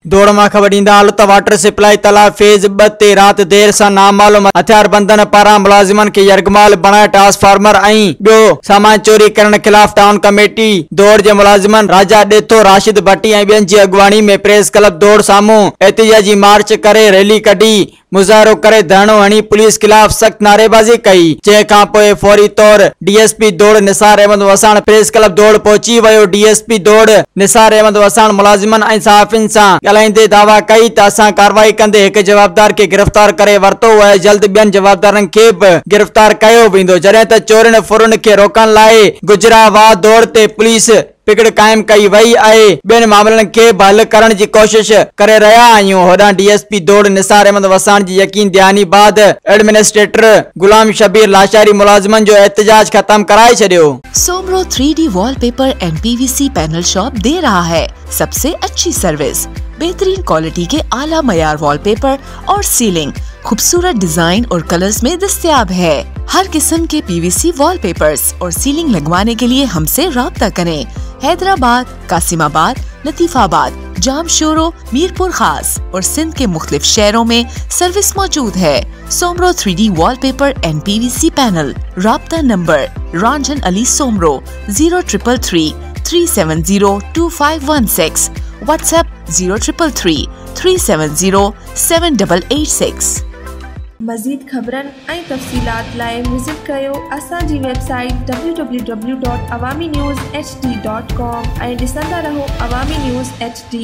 दौड़ में खबर ईंदा हाल त वाटर सप्लाई तालाब फेज 2 ते रात देर से नामालूम हथियारबंदन पारा मुलाजिमन के यरगमाल बनाए ट्रांसफार्मर बो सामान चोरी करण खिलाफ टाउन कमेटी दौड़ के मुलाजिमन राजा डेथो राशिद भट्टी बेन की अगवानी में प्रेस क्लब दौड़ सामू एहतजाजी मार्च करे रैली कढी मुजाहरो करे धरणो हणी पुलिस खिलाफ सख्त नारेबाजी कई जैखां पोइ फौरी तौर डीएसपी दौड़ निसार अहमद वसाण प्रेस क्लब दौड़ पहुंची वो डीएसपी दौड़ निसार अहमद वसाण मुलाजिमन ऐं सहाफ़िन सां ॻाल्हाईंदे दावा कई त असां कार्रवाई कंदे हिक जवाबदार के गिरफ्तार करे वरतो ऐं जल्द ॿियनि जवाबदारनि खे बि गिरफ्तार कयो वेंदो जॾहिं त चोरनि फुरनि खे रोकण लाइ गुजरावाद दौड़ ते पुलिस पिकड़ कायम कई वही है बेन मामलन के हल करण की कोशिश करे रहा आहियूं होॾां डीएसपी दौड़ निसार अहमद वसाण जी यकीन दहानी बाद एडमिनिस्ट्रेटर गुलाम शबीर लाशारी मुलाजिमन जो एहतजाज खत्म कराए छॾियो। Soomro 3D wallpaper and PVC panel shop दे रहा है सबसे अच्छी सर्विस, बेहतरीन क्वालिटी के आला मयार वॉलपेपर और सीलिंग खूबसूरत डिजाइन और कलर्स में दस्तयाब है। हर किस्म के पीवीसी वॉलपेपर्स और सीलिंग लगवाने के लिए हमसे राब्ता करें। हैदराबाद, कासिमाबाद, लतीफाबाद, जामशोरो, मीरपुर खास और सिंध के मुख्तलिफ शहरों में सर्विस मौजूद है। Soomro 3D wallpaper and PVC panel. राब्ता नंबर रंजन अली सोमरो 0333 370 2516, व्हाट्सएप 0333 370 7886। मज़ीद खबरन ऐं तफ़सीलात लाइ विज़िट कयो असांजी वेबसाइट www.awamiNewsHD.com ऐं ॾिसंदा रहो अवामी न्यूज़ HD।